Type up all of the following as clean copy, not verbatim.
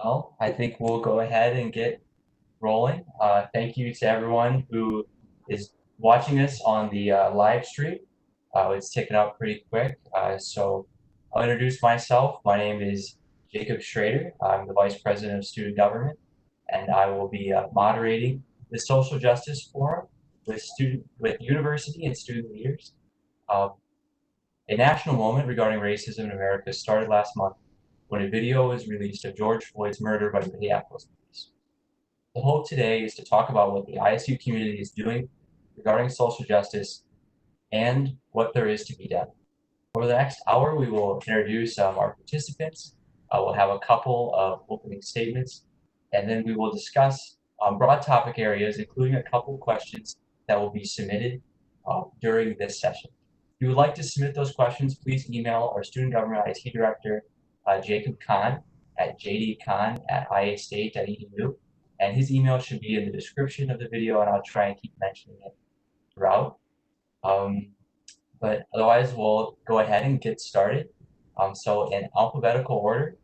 Well, I think we'll go ahead and get rolling. Thank you to everyone who is watching us on the live stream. It's ticking up pretty quick. So I'll introduce myself. My name is Jacob Schrader. I'm the Vice President of Student Government, and I will be moderating the Social Justice Forum with university and student leaders. Um, a national moment regarding racism in America started last month when a video was released of George Floyd's murder by the Minneapolis police. The hope today is to talk about what the ISU community is doing regarding social justice and what there is to be done. Over the next hour, we will introduce our participants. We'll have a couple of opening statements, and then we will discuss broad topic areas, including a couple of questions that will be submitted during this session. If you would like to submit those questions, please email our Student Government IT Director, Jacob Conn, at jdconn@iastate.edu. And his email should be in the description of the video, and I'll try and keep mentioning it throughout. But otherwise, we'll go ahead and get started. So in alphabetical order,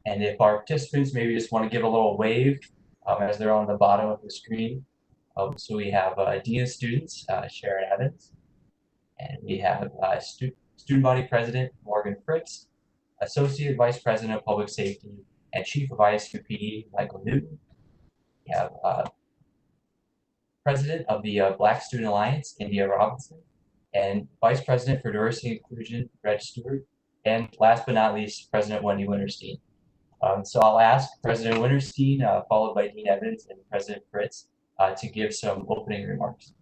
and if our participants maybe just want to give a little wave as they're on the bottom of the screen. So we have Dean of Students, Sharon Evans, and we have Student Body President, Morgan Fritz, Associate Vice President of Public Safety and Chief of ISU PD, Michael Newton. We have President of the Black Student Alliance, India Robinson, and Vice President for Diversity and Inclusion, Reg Stewart, and last but not least, President Wendy Winterstein. So I'll ask President Winterstein, followed by Dean Evans and President Fritz, to give some opening remarks.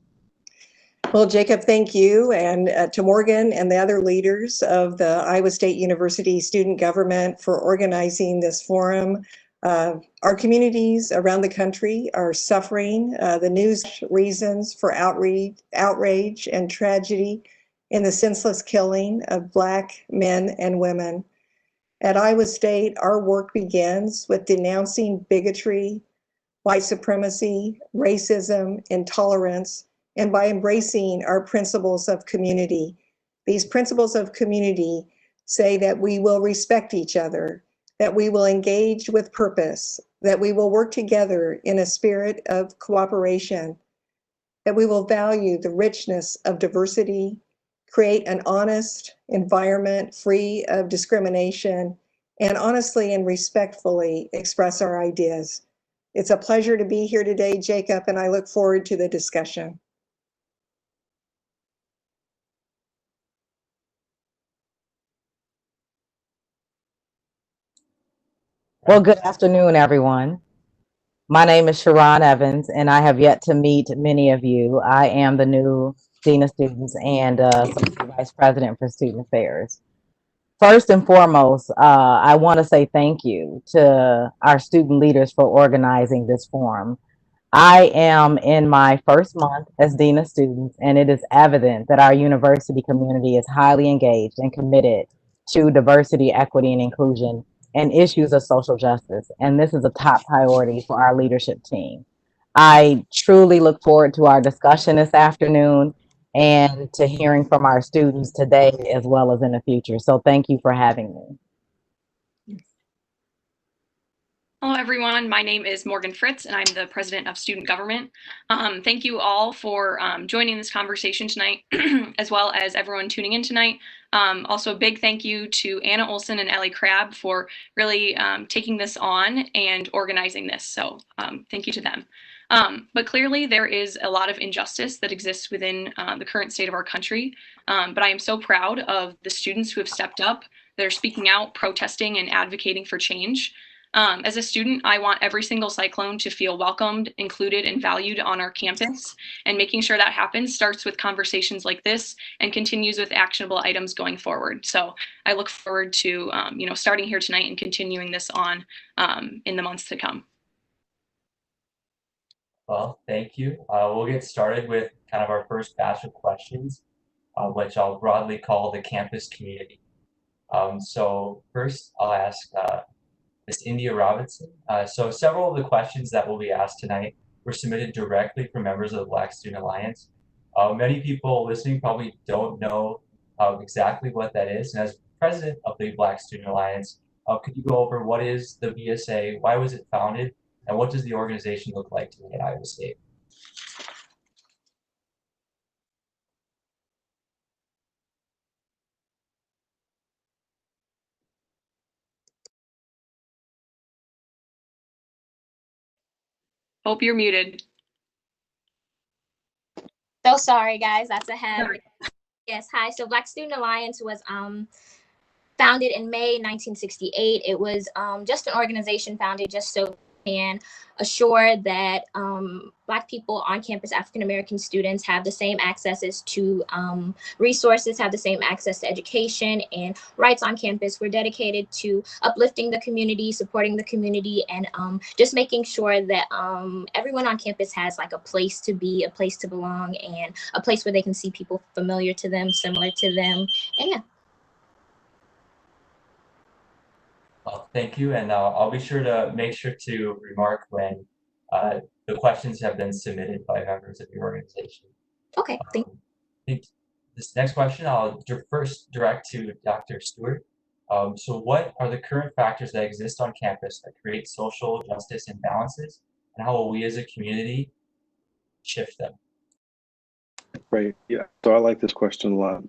Well, Jacob, thank you, and to Morgan and the other leaders of the Iowa State University Student Government for organizing this forum. Our communities around the country are suffering the news reasons for outrage and tragedy in the senseless killing of Black men and women. At Iowa State, our work begins with denouncing bigotry, white supremacy, racism, intolerance, and by embracing our principles of community. These principles of community say that we will respect each other, that we will engage with purpose, that we will work together in a spirit of cooperation, that we will value the richness of diversity, create an honest environment free of discrimination, and honestly and respectfully express our ideas. It's a pleasure to be here today, Jacob, and I look forward to the discussion. Well, good afternoon, everyone. My name is Sharon Evans, and I have yet to meet many of you. I am the new Dean of Students and Associate Vice President for Student Affairs. First and foremost, I want to say thank you to our student leaders for organizing this forum. I am in my first month as Dean of Students, and it is evident that our university community is highly engaged and committed to diversity, equity, and inclusion and issues of social justice. And this is a top priority for our leadership team. I truly look forward to our discussion this afternoon and to hearing from our students today as well as in the future. So thank you for having me. Hello, everyone. My name is Morgan Fritz, and I'm the President of Student Government. Thank you all for joining this conversation tonight, as well as everyone tuning in tonight. Also, a big thank you to Anna Olson and Ellie Crabb for really taking this on and organizing this. So thank you to them. But clearly, there is a lot of injustice that exists within the current state of our country. But I am so proud of the students who have stepped up. They're speaking out, protesting, and advocating for change. As a student, I want every single Cyclone to feel welcomed, included, and valued on our campus. And making sure that happens starts with conversations like this and continues with actionable items going forward. So I look forward to starting here tonight and continuing this on in the months to come. Well, thank you. We'll get started with kind of our first batch of questions, which I'll broadly call the campus community. So first, I'll ask Ms. India Robinson. So several of the questions that will be asked tonight were submitted directly from members of the Black Student Alliance. Many people listening probably don't know exactly what that is. And as president of the Black Student Alliance, Could you go over what is the VSA, why was it founded, and what does the organization look like today at Iowa State? Hope you're muted. So sorry, guys. That's a habit. Yes, hi. So Black Student Alliance was founded in May 1968. It was just an organization founded just so we can assure that Black people on campus, African American students, have the same accesses to resources, have the same access to education and rights on campus. We're dedicated to uplifting the community, supporting the community, and just making sure that everyone on campus has like a place to be, a place to belong, and a place where they can see people familiar to them, similar to them, and yeah. Thank you, and I'll be sure to make sure to remark when the questions have been submitted by members of the organization. Okay, thank you. I think this next question I'll first direct to Dr. Stewart. So what are the current factors that exist on campus that create social justice imbalances, and how will we as a community shift them? Right. Yeah. So I like this question a lot.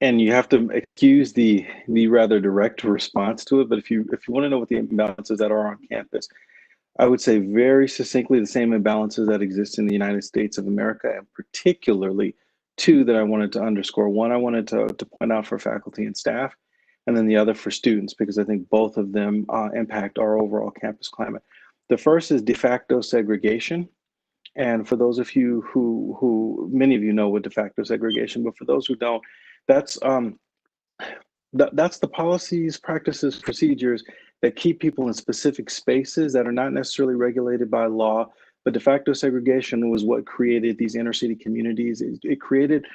And you have to excuse the rather direct response to it. But if you want to know what the imbalances that are on campus, I would say very succinctly the same imbalances that exist in the United States of America, and particularly two that I wanted to underscore. One, I wanted to point out for faculty and staff, and then the other for students, because I think both of them impact our overall campus climate. The first is de facto segregation. And for those of you who many of you know what de facto segregation, but for those who don't, that's that's the policies, practices, procedures that keep people in specific spaces that are not necessarily regulated by law. But de facto segregation was what created these inner city communities. It created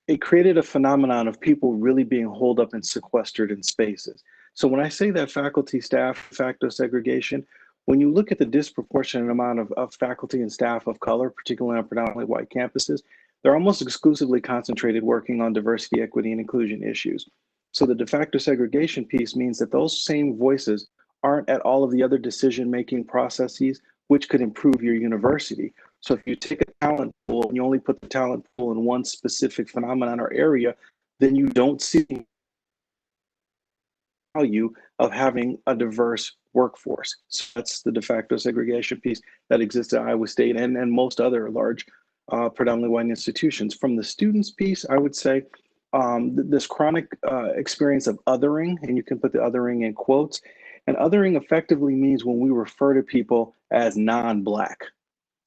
it created a phenomenon of people really being holed up and sequestered in spaces. So when I say that faculty, staff, facto segregation, when you look at the disproportionate amount of faculty and staff of color, particularly on predominantly white campuses, they're almost exclusively concentrated working on diversity, equity, and inclusion issues. So the de facto segregation piece means that those same voices aren't at all of the other decision-making processes which could improve your university. So if you take a talent pool and you only put the talent pool in one specific phenomenon or area, then you don't see the value of having a diverse workforce. So that's the de facto segregation piece that exists at Iowa State and most other large predominantly white institutions. From the students piece, I would say this chronic experience of othering, and you can put the othering in quotes, and othering effectively means when we refer to people as non-Black,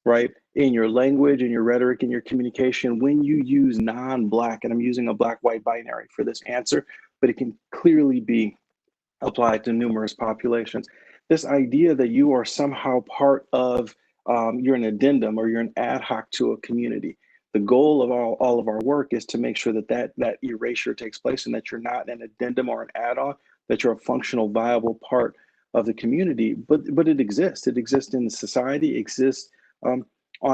right? In your language, in your rhetoric, in your communication, when you use non-Black, and I'm using a Black-white binary for this answer, but it can clearly be applied to numerous populations. This idea that you are somehow part of, you're an addendum or you're an ad hoc to a community. The goal of all of our work is to make sure that that erasure takes place and that you're not an addendum or an add-on, that you're a functional, viable part of the community. But it exists. It exists in society, it exists on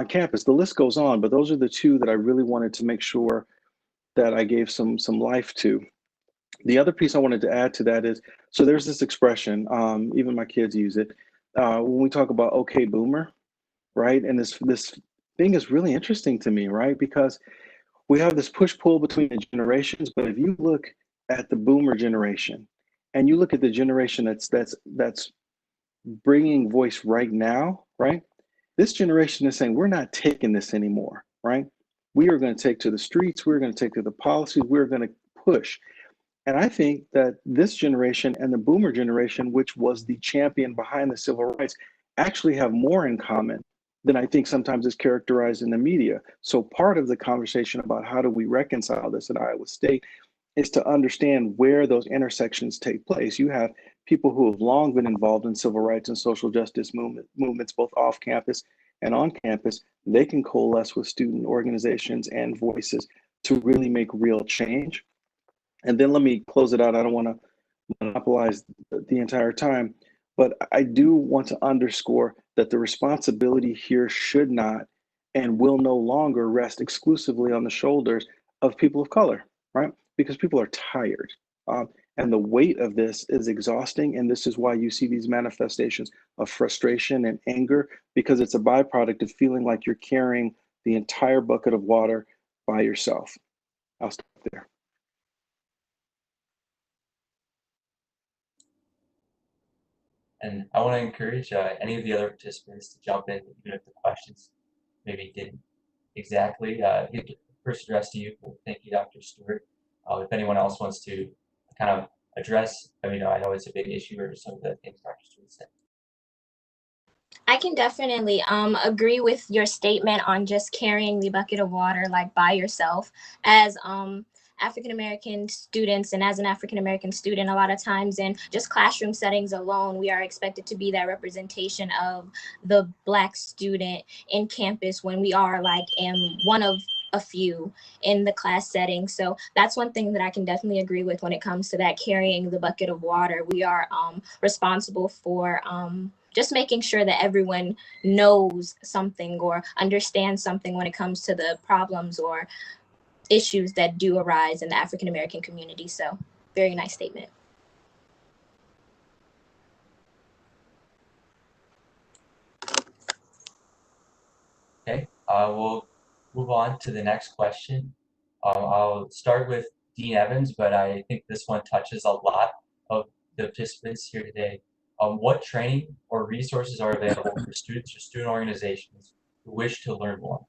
campus. The list goes on, but those are the two that I really wanted to make sure that I gave some life to. The other piece I wanted to add to that is, so there's this expression, even my kids use it, when we talk about okay boomer, right? And this thing is really interesting to me, right? Because we have this push-pull between the generations, but if you look at the boomer generation and you look at the generation that's bringing voice right now, right? This generation is saying, we're not taking this anymore, right? We are going to take to the streets, we're going to take to the policies, we're going to push. And I think that this generation and the boomer generation, which was the champion behind the civil rights, actually have more in common than I think sometimes is characterized in the media. So part of the conversation about how do we reconcile this at Iowa State is to understand where those intersections take place. You have people who have long been involved in civil rights and social justice movements, both off campus and on campus. They can coalesce with student organizations and voices to really make real change. And then let me close it out. I don't want to monopolize the entire time, but I do want to underscore that the responsibility here should not and will no longer rest exclusively on the shoulders of people of color, right? because people are tired. And the weight of this is exhausting. And this is why you see these manifestations of frustration and anger, because it's a byproduct of feeling like you're carrying the entire bucket of water by yourself. I'll stop there. And I want to encourage any of the other participants to jump in, even if the questions maybe didn't exactly get first addressed to you. Thank you, Dr. Stewart. If anyone else wants to kind of address, I mean, I know it's a big issue, or some of the things Dr. Stewart said. I can definitely agree with your statement on just carrying the bucket of water like by yourself. As African-American students, and as an African-American student, a lot of times in just classroom settings alone, we are expected to be that representation of the Black student in campus when we are like one of a few in the class setting. So that's one thing that I can definitely agree with when it comes to that carrying the bucket of water. We are responsible for just making sure that everyone knows something or understands something when it comes to the problems or issues that do arise in the African American community. So very nice statement. Okay, we'll move on to the next question. I'll start with Dean Evans, but I think this one touches a lot of the participants here today. What training or resources are available for students or student organizations who wish to learn more?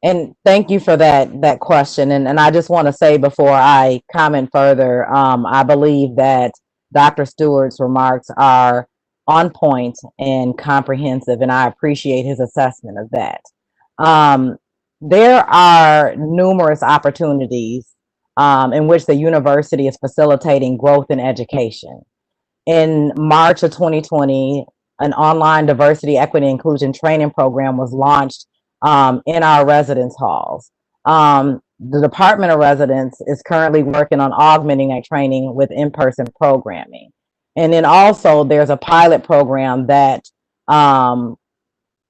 And thank you for that question. And I just want to say before I comment further, I believe that Dr. Stewart's remarks are on point and comprehensive, and I appreciate his assessment of that. There are numerous opportunities in which the university is facilitating growth in education. In March of 2020, an online diversity, equity, inclusion training program was launched in our residence halls. The Department of Residence is currently working on augmenting that training with in-person programming. And then also there's a pilot program that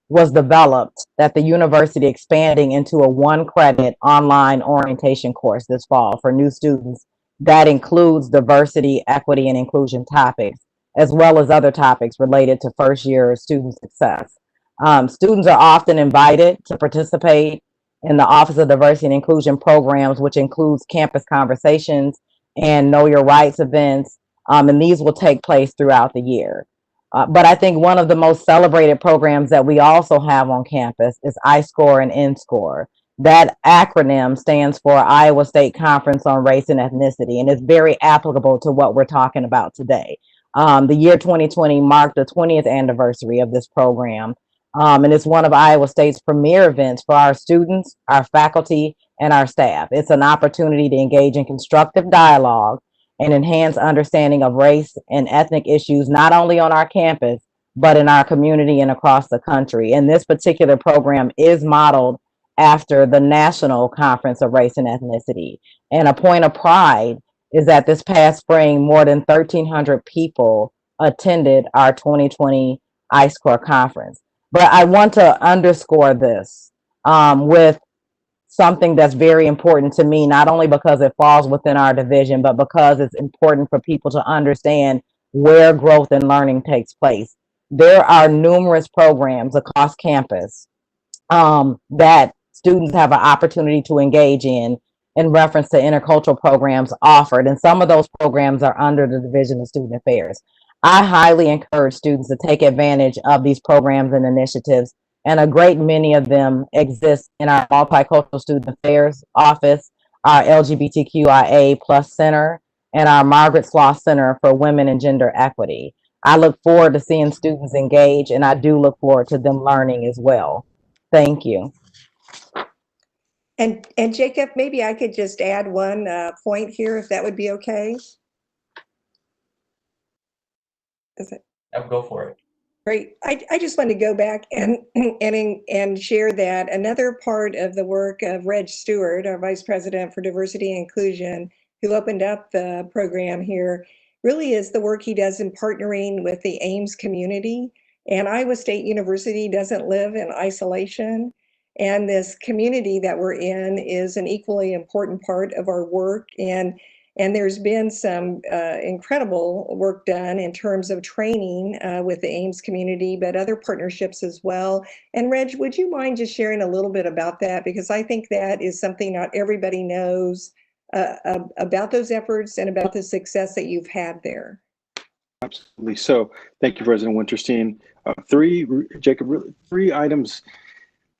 was developed that the university expanding into a 1-credit online orientation course this fall for new students that includes diversity, equity, and inclusion topics, as well as other topics related to first-year student success. Students are often invited to participate in the Office of Diversity and Inclusion programs, which includes campus conversations and Know Your Rights events, and these will take place throughout the year. But I think one of the most celebrated programs that we also have on campus is I-SCORE and N-SCORE. That acronym stands for Iowa State Conference on Race and Ethnicity, and it's very applicable to what we're talking about today. The year 2020 marked the 20th anniversary of this program, and it's one of Iowa State's premier events for our students, our faculty, and our staff. It's an opportunity to engage in constructive dialogue and enhance understanding of race and ethnic issues, not only on our campus, but in our community and across the country. And this particular program is modeled after the National Conference of Race and Ethnicity. And a point of pride is that this past spring, more than 1,300 people attended our 2020 I-SCORE conference. But I want to underscore this with something that's very important to me, not only because it falls within our division, but because it's important for people to understand where growth and learning takes place. There are numerous programs across campus that students have an opportunity to engage in reference to intercultural programs offered. And some of those programs are under the Division of Student Affairs. I highly encourage students to take advantage of these programs and initiatives, and a great many of them exist in our Multicultural Student Affairs Office, our LGBTQIA plus Center, and our Margaret Sloss Center for Women and Gender Equity. I look forward to seeing students engage, and I do look forward to them learning as well. Thank you. And Jacob, maybe I could just add one point here, if that would be okay. Is it? Yep, go for it. Great. I just want to go back and share that another part of the work of Reg Stewart, our Vice President for Diversity and Inclusion, who opened up the program here, really is the work he does in partnering with the Ames community. And Iowa State University doesn't live in isolation. And this community that we're in is an equally important part of our work. And there's been some incredible work done in terms of training with the Ames community, but other partnerships as well. And Reg, would you mind just sharing a little bit about that? Because I think that is something not everybody knows about those efforts and about the success that you've had there. Absolutely. So thank you, President Winterstein. Three items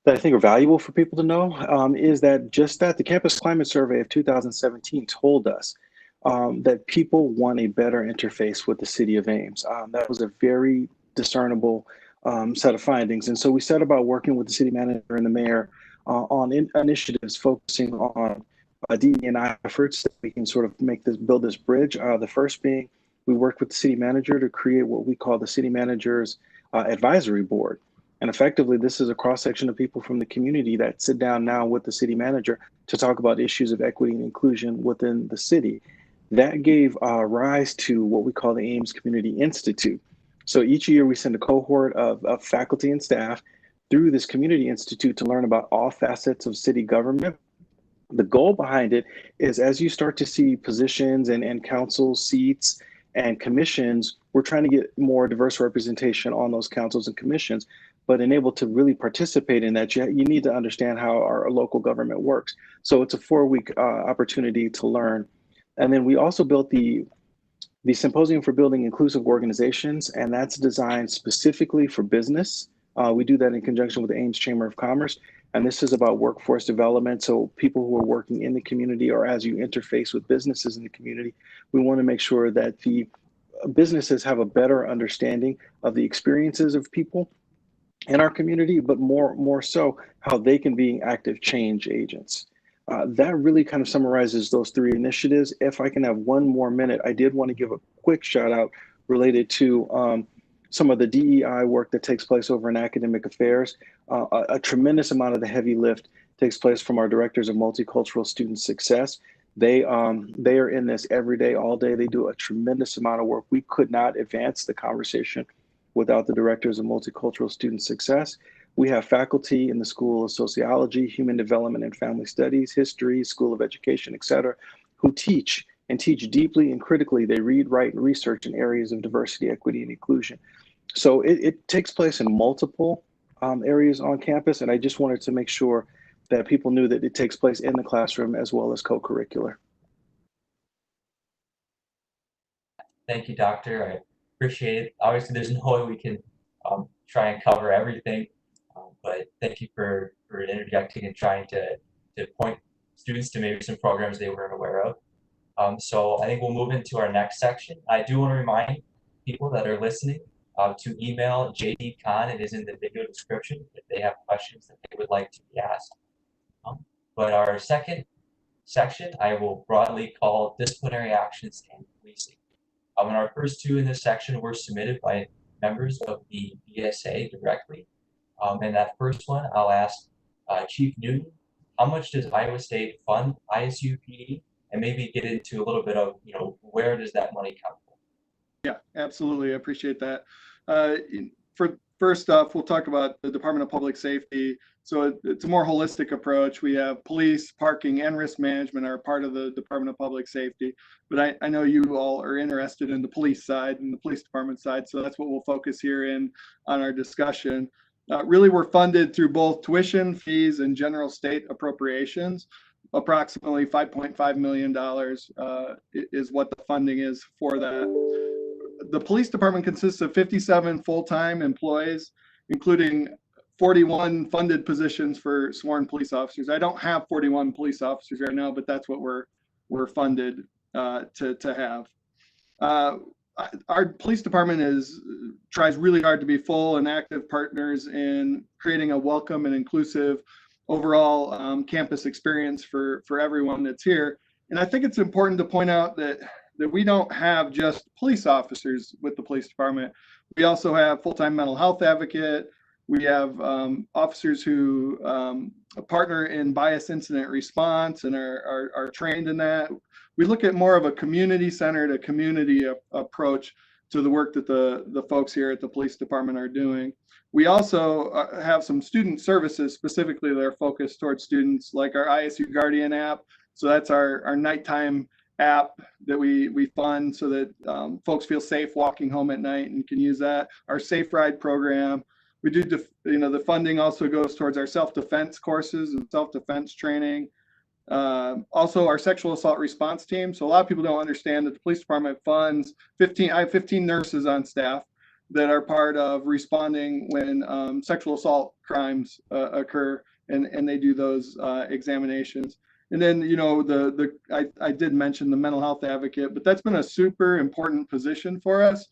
that I think are valuable for people to know is that the Campus Climate Survey of 2017 told us that people want a better interface with the city of Ames. That was a very discernible set of findings. And so we set about working with the city manager and the mayor on initiatives focusing on DE&I efforts that we can sort of build this bridge. The first being, we worked with the city manager to create what we call the city manager's advisory board. And effectively, this is a cross-section of people from the community that sit down now with the city manager to talk about issues of equity and inclusion within the city. That gave rise to what we call the Ames Community Institute. So each year we send a cohort of faculty and staff through this Community Institute to learn about all facets of city government. The goal behind it is, as you start to see positions and council seats and commissions, we're trying to get more diverse representation on those councils and commissions, but able to really participate in that, you need to understand how our local government works. So it's a 4-week opportunity to learn. And then we also built the Symposium for Building Inclusive Organizations, and that's designed specifically for business. We do that in conjunction with the Ames Chamber of Commerce. And this is about workforce development. So people who are working in the community, or as you interface with businesses in the community, we want to make sure that the businesses have a better understanding of the experiences of people in our community, but more so how they can be active change agents. That really kind of summarizes those three initiatives. If I can have one more minute, I did want to give a quick shout out related to some of the DEI work that takes place over in academic affairs. A tremendous amount of the heavy lift takes place from our directors of multicultural student success. They are in this every day, all day. They do a tremendous amount of work. We could not advance the conversation without the directors of multicultural student success. We have faculty in the School of Sociology, Human Development and Family Studies, History, School of Education, et cetera, who teach deeply and critically. They read, write, and research in areas of diversity, equity, and inclusion. So it takes place in multiple areas on campus, and I just wanted to make sure that people knew that it takes place in the classroom as well as co-curricular. Thank you, Doctor. I appreciate it. Obviously, there's no way we can try and cover everything, but thank you for interjecting and trying to point students to maybe some programs they weren't aware of. So I think we'll move into our next section. I do want to remind people that are listening to email JD Conn. It is in the video description if they have questions that they would like to be asked. But our second section, I will broadly call disciplinary actions and policing. And our first two in this section were submitted by members of the BSA directly. And that first one, I'll ask Chief Newton, how much does Iowa State fund ISUPD? And maybe get into a little bit of, where does that money come from? Yeah, absolutely. I appreciate that. First off, we'll talk about the Department of Public Safety. So it's a more holistic approach. We have police, parking, and risk management are part of the Department of Public Safety. But I know you all are interested in the police side and the police department side. So that's what we'll focus here on our discussion. Really, we're funded through both tuition, fees, and general state appropriations. Approximately $5.5 million is what the funding is for that. The police department consists of 57 full-time employees, including 41 funded positions for sworn police officers. I don't have 41 police officers right now, but that's what we're funded to have. Our police department tries really hard to be full and active partners in creating a welcome and inclusive overall campus experience for everyone that's here. And I think it's important to point out that we don't have just police officers with the police department. We also have full-time mental health advocate. We have officers who partner in bias incident response and are trained in that. We look at more of a community-centered, a community approach to the work that the folks here at the police department are doing. We also have some student services specifically that are focused towards students, like our ISU Guardian app. So that's our nighttime app that we fund so that folks feel safe walking home at night and can use that. Our Safe Ride program. We do, the funding also goes towards our self-defense courses and self-defense training. Also our sexual assault response team. So a lot of people don't understand that the police department funds I have 15 nurses on staff that are part of responding when sexual assault crimes occur, and they do those examinations. And then, I did mention the mental health advocate, but that's been a super important position for us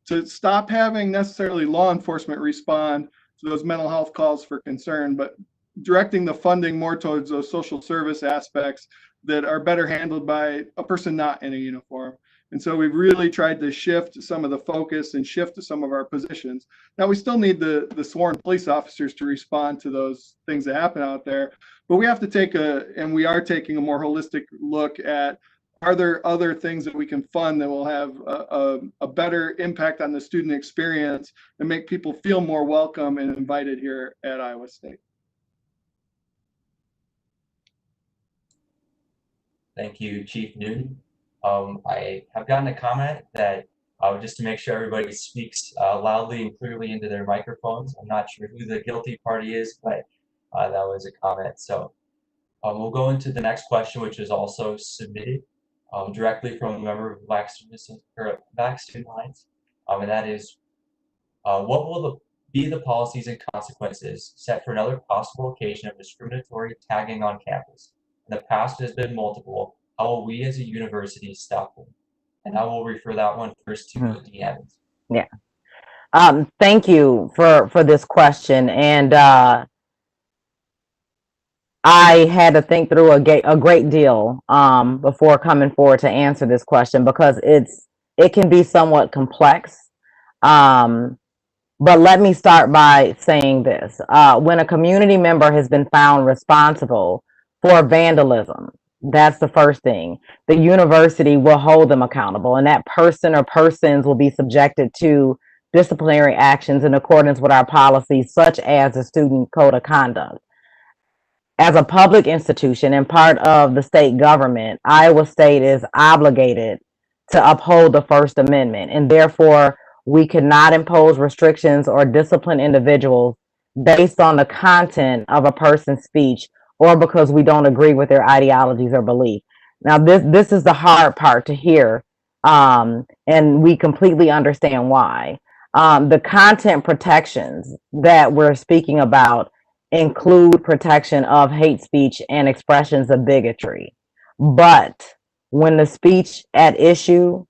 to stop having necessarily law enforcement respond to those mental health calls for concern, but directing the funding more towards those social service aspects that are better handled by a person not in a uniform. And so we've really tried to shift some of the focus and shift some of our positions. Now, we still need the sworn police officers to respond to those things that happen out there, but we have to we are taking a more holistic look at, are there other things that we can fund that will have a better impact on the student experience and make people feel more welcome and invited here at Iowa State? Thank you, Chief Newton. I have gotten a comment that just to make sure everybody speaks loudly and clearly into their microphones. I'm not sure who the guilty party is, but that was a comment. So we'll go into the next question, which is also submitted directly from a member of Black Student Alliance, and that is, what will be the policies and consequences set for another possible occasion of discriminatory tagging on campus? In the past, it has been multiple. How will we as a university stop them? And I will refer that one first to Dean Evans. Yeah. Thank you for this question. And I had to think through a great deal before coming forward to answer this question, because it can be somewhat complex. But let me start by saying this. When a community member has been found responsible for vandalism, that's the first thing. The university will hold them accountable, and that person or persons will be subjected to disciplinary actions in accordance with our policies, such as the Student Code of Conduct. As a public institution and part of the state government, Iowa State is obligated to uphold the First Amendment, and therefore we cannot impose restrictions or discipline individuals based on the content of a person's speech or because we don't agree with their ideologies or belief. Now, this is the hard part to hear, and we completely understand why. The content protections that we're speaking about include protection of hate speech and expressions of bigotry. But when the speech at issue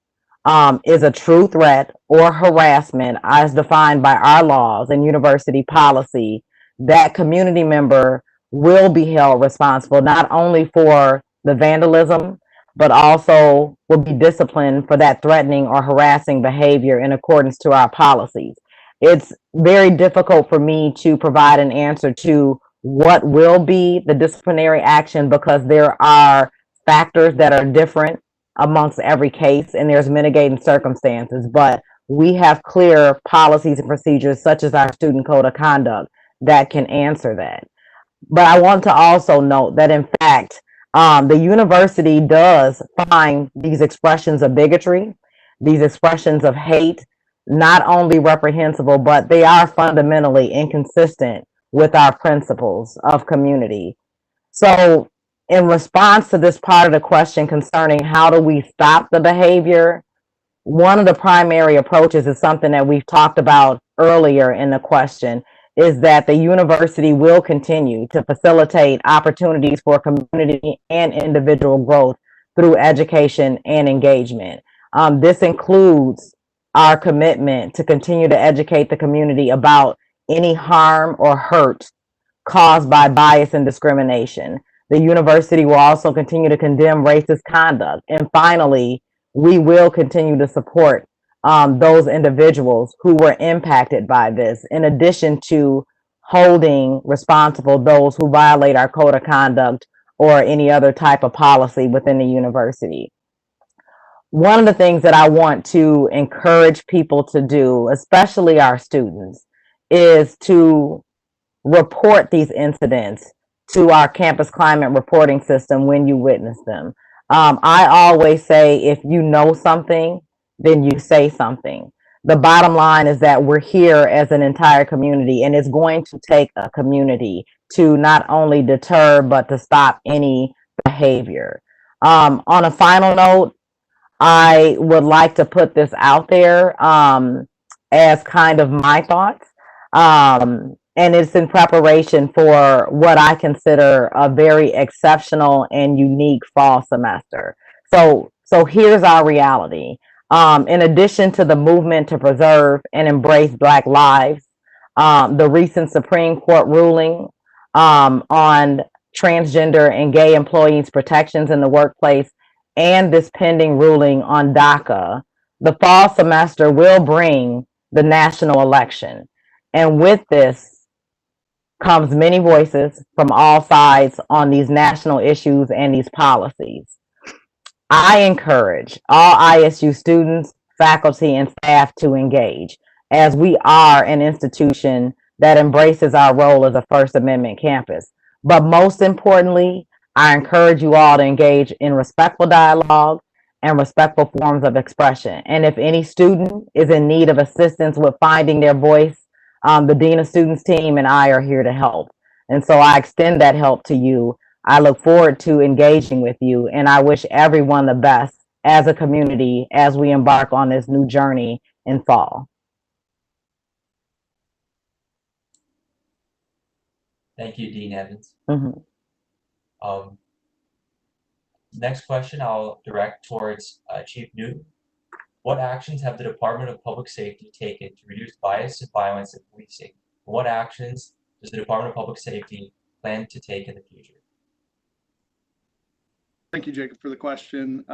is a true threat or harassment as defined by our laws and university policy, that community member will be held responsible not only for the vandalism, but also will be disciplined for that threatening or harassing behavior in accordance to our policies. It's very difficult for me to provide an answer to what will be the disciplinary action, because there are factors that are different amongst every case, and there's mitigating circumstances, but we have clear policies and procedures such as our Student Code of Conduct that can answer that. But I want to also note that, in fact, the university does find these expressions of bigotry, these expressions of hate, not only reprehensible, but they are fundamentally inconsistent with our principles of community. So in response to this part of the question concerning how do we stop the behavior, one of the primary approaches is something that we've talked about earlier in the question, is that the university will continue to facilitate opportunities for community and individual growth through education and engagement. This includes our commitment to continue to educate the community about any harm or hurt caused by bias and discrimination. The university will also continue to condemn racist conduct. And finally, we will continue to support those individuals who were impacted by this, in addition to holding responsible those who violate our code of conduct or any other type of policy within the university. one of the things that I want to encourage people to do, especially our students, is to report these incidents to our campus climate reporting system when you witness them. I always say, if you know something, then you say something. The bottom line is that we're here as an entire community, and it's going to take a community to not only deter, but to stop any behavior. On a final note, I would like to put this out there as kind of my thoughts. And it's in preparation for what I consider a very exceptional and unique fall semester. So here's our reality. In addition to the movement to preserve and embrace Black lives, the recent Supreme Court ruling on transgender and gay employees' protections in the workplace, and this pending ruling on DACA, the fall semester will bring the national election. And with this comes many voices from all sides on these national issues and these policies. I encourage all ISU students, faculty, and staff to engage, as we are an institution that embraces our role as a First Amendment campus. But most importantly, I encourage you all to engage in respectful dialogue and respectful forms of expression. And if any student is in need of assistance with finding their voice, the Dean of Students team and I are here to help. And so I extend that help to you. I look forward to engaging with you, and I wish everyone the best as a community as we embark on this new journey in fall. Thank you, Dean Evans. Mm-hmm. Next question I'll direct towards Chief Newton. What actions have the Department of Public Safety taken to reduce bias and violence in policing? What actions does the Department of Public Safety plan to take in the future? Thank you, Jacob, for the question.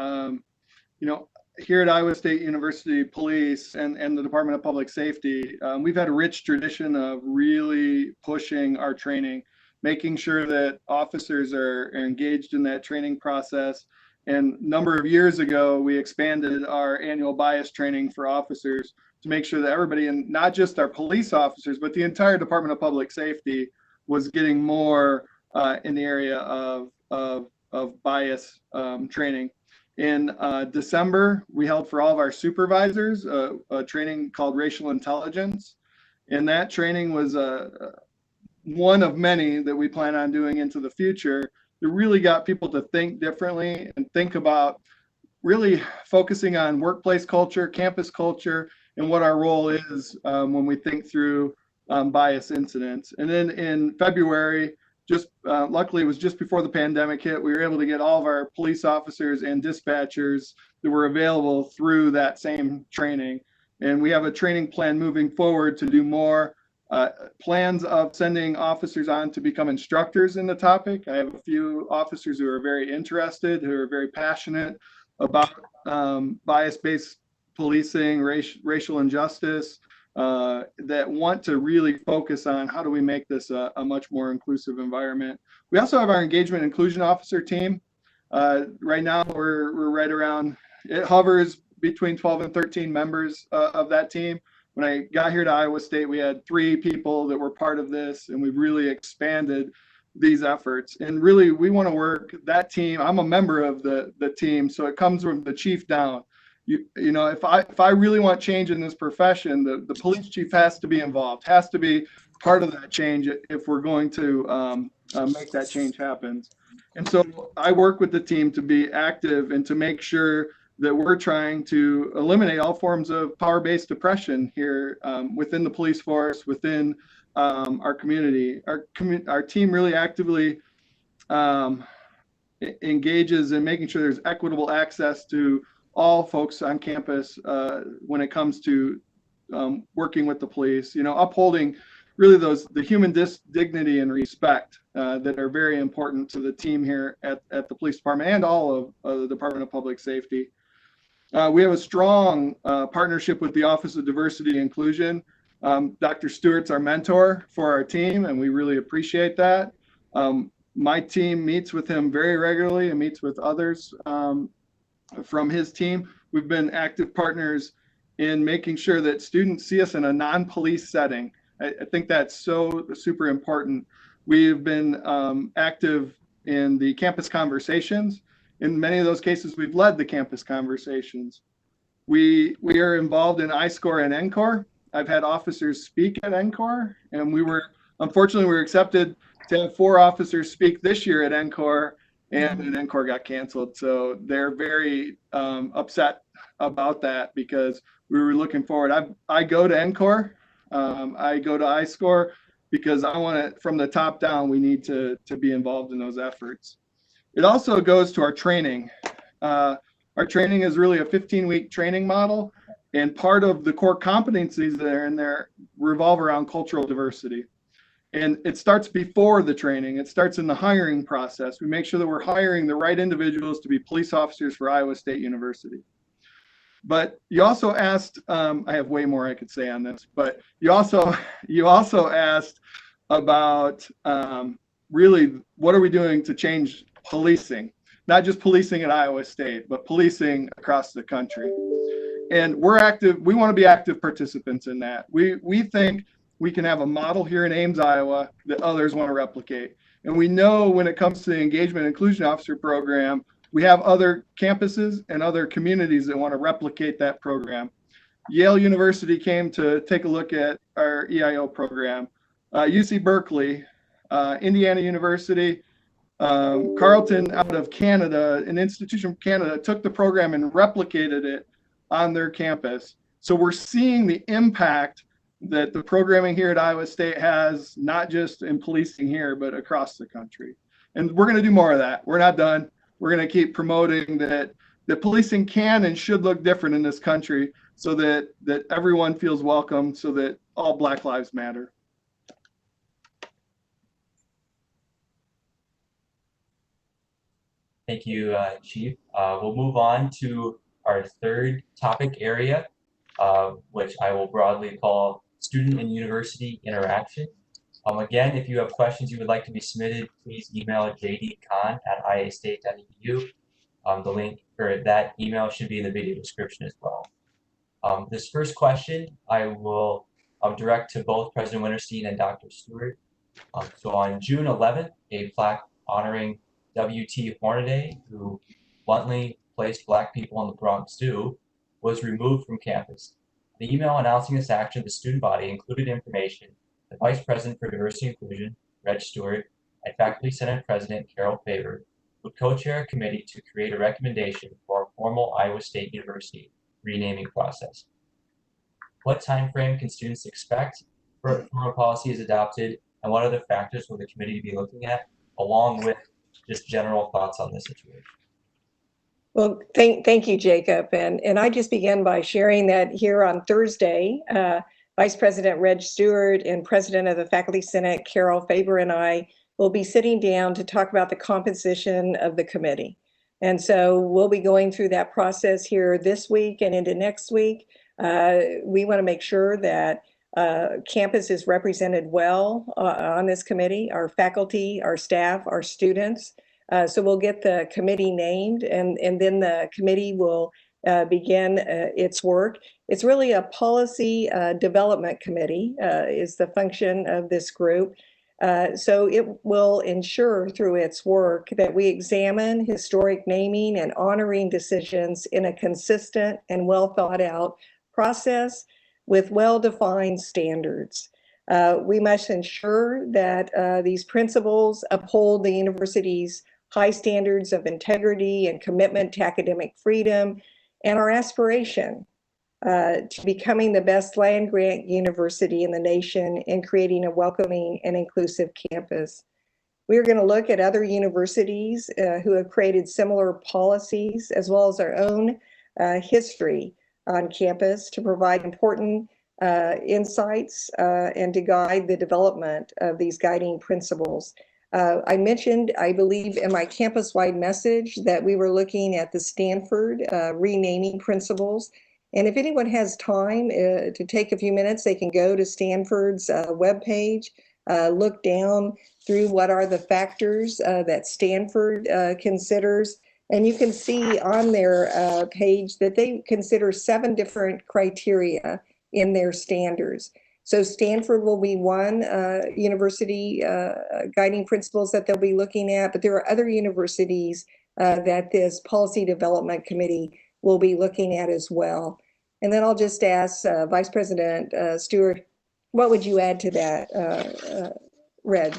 Here at Iowa State University Police and the Department of Public Safety, we've had a rich tradition of really pushing our training, making sure that officers are engaged in that training process. And a number of years ago, we expanded our annual bias training for officers to make sure that everybody, and not just our police officers, but the entire Department of Public Safety, was getting more in the area of bias training. In December, we held for all of our supervisors a training called Racial Intelligence. And that training was one of many that we plan on doing into the future. It really got people to think differently and think about really focusing on workplace culture, campus culture, and what our role is when we think through bias incidents. And then in February, luckily it was just before the pandemic hit, we were able to get all of our police officers and dispatchers that were available through that same training. And we have a training plan moving forward to do more plans of sending officers on to become instructors in the topic. I have a few officers who are very interested, who are very passionate about bias-based policing, racial injustice, that want to really focus on how do we make this a much more inclusive environment. We also have our engagement inclusion officer team. Right now we're right around, it hovers between 12 and 13 members of that team. When I got here to Iowa State, we had 3 people that were part of this, and we've really expanded these efforts. And really, we want to work that team. I'm a member of the team, so it comes from the chief down. You know, if I really want change in this profession, the police chief has to be involved, has to be part of that change if we're going to make that change happen. And so I work with the team to be active and to make sure that we're trying to eliminate all forms of power-based oppression here within the police force, within our community. Our team really actively engages in making sure there's equitable access to all folks on campus when it comes to working with the police, upholding really the human dignity and respect that are very important to the team here at the police department and all of the Department of Public Safety. We have a strong partnership with the Office of Diversity and Inclusion. Dr. Stewart's our mentor for our team, and we really appreciate that. My team meets with him very regularly and meets with others from his team. We've been active partners in making sure that students see us in a non-police setting. I think that's so super important. We've been active in the campus conversations. In many of those cases, we've led the campus conversations. We are involved in iScore and NCORE. I've had officers speak at NCORE, and unfortunately, we were accepted to have 4 officers speak this year at NCORE, and NCORE got canceled. So they're very upset about that because we were looking forward. I go to NCORE, I go to iScore because I want to, from the top down, we need to be involved in those efforts. It also goes to our training. Our training is really a 15-week training model, and part of the core competencies that are in there revolve around cultural diversity. And it starts before the training. It starts in the hiring process. We make sure that we're hiring the right individuals to be police officers for Iowa State University. But you also asked, I have way more I could say on this, but you also asked about really what are we doing to change policing, not just policing at Iowa State, but policing across the country. And we're active. We want to be active participants in that. We think we can have a model here in Ames, Iowa that others want to replicate. And we know when it comes to the Engagement Inclusion Officer program, we have other campuses and other communities that want to replicate that program. Yale University came to take a look at our EIO program. UC Berkeley, Indiana University, Carleton out of Canada, an institution from Canada, took the program and replicated it on their campus. So we're seeing the impact that the programming here at Iowa State has, not just in policing here, but across the country. And we're going to do more of that. We're not done. We're going to keep promoting that policing can and should look different in this country so that everyone feels welcome, so that all Black lives matter. Thank you, Chief. We'll move on to our third topic area, which I will broadly call student and university interaction. Again, if you have questions you would like to be submitted, please email jdconn@iastate.edu. The link for that email should be in the video description as well. This first question I will direct to both President Winterstein and Dr. Stewart. So on June 11th, a plaque honoring W.T. Hornaday, who bluntly placed Black people in the Bronx Zoo, was removed from campus. The email announcing this action of the student body included information the Vice President for Diversity and Inclusion, Reg Stewart, and Faculty Senate President Carol Faber would co-chair a committee to create a recommendation for a formal Iowa State University renaming process. What time frame can students expect for a policy is adopted, and what other factors will the committee be looking at, along with just general thoughts on this situation? Well, thank you, Jacob. And I just began by sharing that here on Thursday, Vice President Reg Stewart and President of the Faculty Senate, Carol Faber, and I will be sitting down to talk about the composition of the committee. And so we'll be going through that process here this week and into next week. We want to make sure that campus is represented well on this committee, our faculty, our staff, our students. So we'll get the committee named, and then the committee will begin its work. It's really a policy development committee is the function of this group. So it will ensure through its work that we examine historic naming and honoring decisions in a consistent and well thought out process with well-defined standards. We must ensure that these principles uphold the university's high standards of integrity and commitment to academic freedom, and our aspiration to becoming the best land-grant university in the nation and creating a welcoming and inclusive campus. We're going to look at other universities who have created similar policies, as well as our own history on campus, to provide important insights and to guide the development of these guiding principles. I mentioned, I believe, in my campus-wide message that we were looking at the Stanford renaming principles. And if anyone has time to take a few minutes, they can go to Stanford's webpage, look down through what are the factors that Stanford considers, And you can see on their page that they consider 7 different criteria in their standards. So Stanford will be one university guiding principles that they'll be looking at, but there are other universities that this policy development committee will be looking at as well. And then I'll just ask Vice President Stewart, what would you add to that, Red?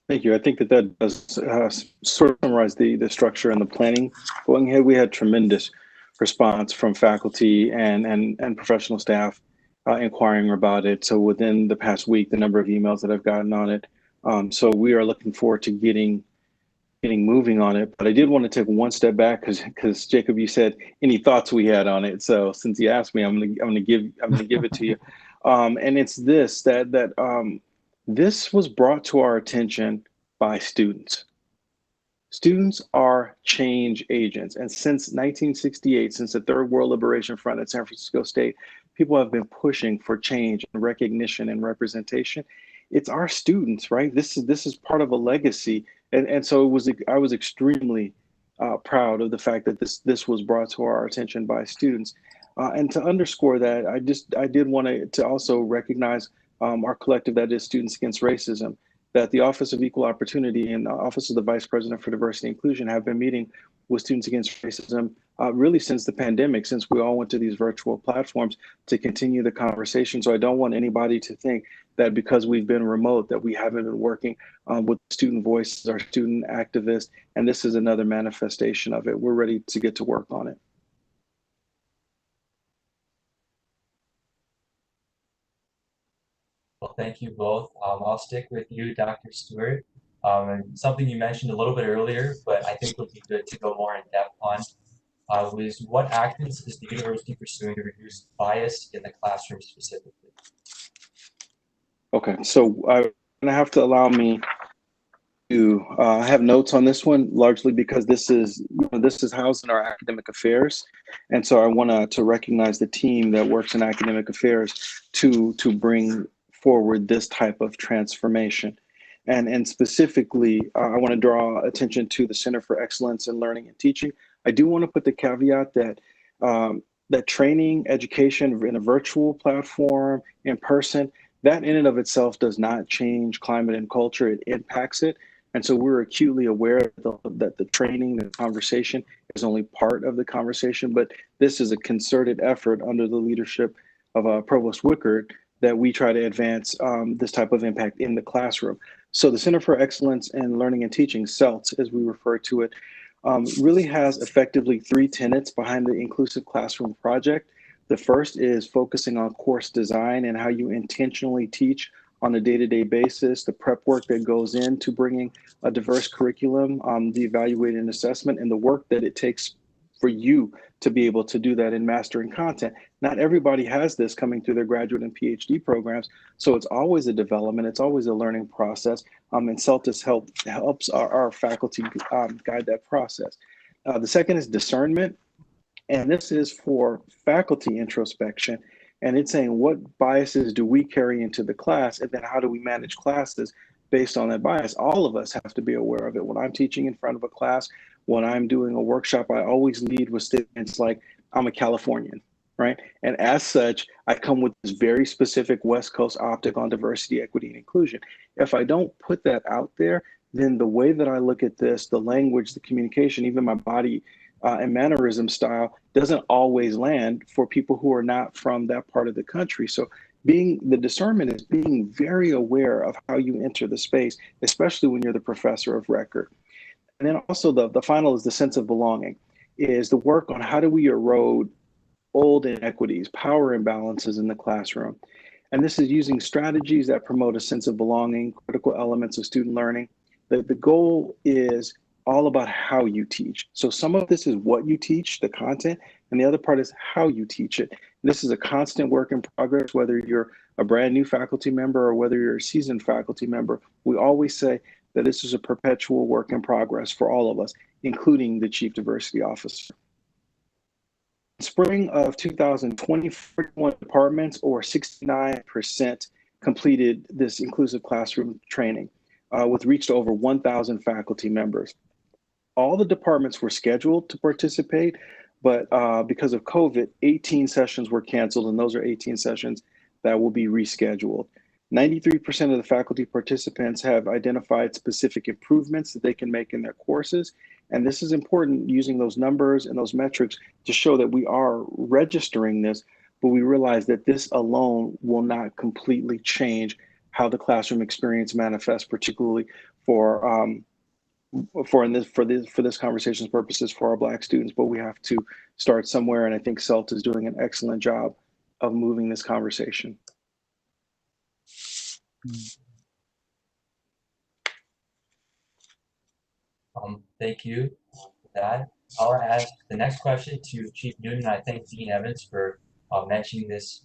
Thank you. I think that does sort of summarize the structure and the planning going ahead. We had tremendous response from faculty and professional staff inquiring about it. So within the past week, the number of emails that I've gotten on it. So we are looking forward to getting moving on it. But I did want to take one step back because Jacob, you said any thoughts we had on it. So since you asked me, I'm gonna give it to you. And it's this that this was brought to our attention by students. Students are change agents. And since 1968, since the Third World Liberation Front at San Francisco State, people have been pushing for change and recognition and representation. It's our students, right? This is part of a legacy. And so I was extremely proud of the fact that this was brought to our attention by students. And to underscore that, I did want to also recognize our collective, that is Students Against Racism, that the Office of Equal Opportunity and the Office of the Vice President for Diversity and Inclusion have been meeting with Students Against Racism really since the pandemic, since we all went to these virtual platforms to continue the conversation. So I don't want anybody to think that because we've been remote that we haven't been working with student voices, our student activists, and this is another manifestation of it. We're ready to get to work on it. Well, thank you both. I'll stick with you, Dr. Stewart. And something you mentioned a little bit earlier, but I think would be good to go more in depth on, was what actions is the university pursuing to reduce bias in the classroom specifically? Okay, so I'm gonna have to allow me to have notes on this one, largely because this is housed in our academic affairs, and so I want to recognize the team that works in academic affairs to bring forward this type of transformation. And specifically, I want to draw attention to the Center for Excellence in Learning and Teaching. I do want to put the caveat that that training, education in a virtual platform, in person, that in and of itself does not change climate and culture. It impacts it. And so we're acutely aware that the training, the conversation is only part of the conversation, but this is a concerted effort under the leadership of Provost Wickard that we try to advance this type of impact in the classroom. So the Center for Excellence in Learning and Teaching, CELTS, as we refer to it, really has effectively 3 tenets behind the Inclusive Classroom Project. The first is focusing on course design and how you intentionally teach on a day-to-day basis, the prep work that goes into bringing a diverse curriculum, the evaluating and assessment, and the work that it takes for you to be able to do that in mastering content. Not everybody has this coming through their graduate and PhD programs, so it's always a development, it's always a learning process, and CELTIS helps our faculty guide that process. The second is discernment, and this is for faculty introspection, and it's saying what biases do we carry into the class, and then how do we manage classes based on that bias. All of us have to be aware of it. When I'm teaching in front of a class, when I'm doing a workshop, I always lead with statements like, I'm a Californian, right? And as such, I come with this very specific West Coast optic on diversity, equity, and inclusion. If I don't put that out there, then the way that I look at this, the language, the communication, even my body and mannerism style doesn't always land for people who are not from that part of the country. So the discernment is being very aware of how you enter the space, especially when you're the professor of record. And then also the final is the sense of belonging, is the work on how do we erode old inequities, power imbalances in the classroom. And this is using strategies that promote a sense of belonging, critical elements of student learning. The goal is all about how you teach. So some of this is what you teach, the content, and the other part is how you teach it. And this is a constant work in progress, whether you're a brand new faculty member or whether you're a seasoned faculty member. We always say that this is a perpetual work in progress for all of us, including the Chief Diversity Officer. In spring of 2020, 41 departments, or 69%, completed this inclusive classroom training, with reached over 1,000 faculty members. all the departments were scheduled to participate, but because of COVID, 18 sessions were canceled, and those are 18 sessions that will be rescheduled. 93% of the faculty participants have identified specific improvements that they can make in their courses. And this is important, using those numbers and those metrics to show that we are registering this, but we realize that this alone will not completely change how the classroom experience manifests, particularly for this conversation's purposes for our Black students. But we have to start somewhere, and I think CELT is doing an excellent job of moving this conversation. Thank you for that. I'll ask the next question to Chief Newton. I thank Dean Evans for mentioning this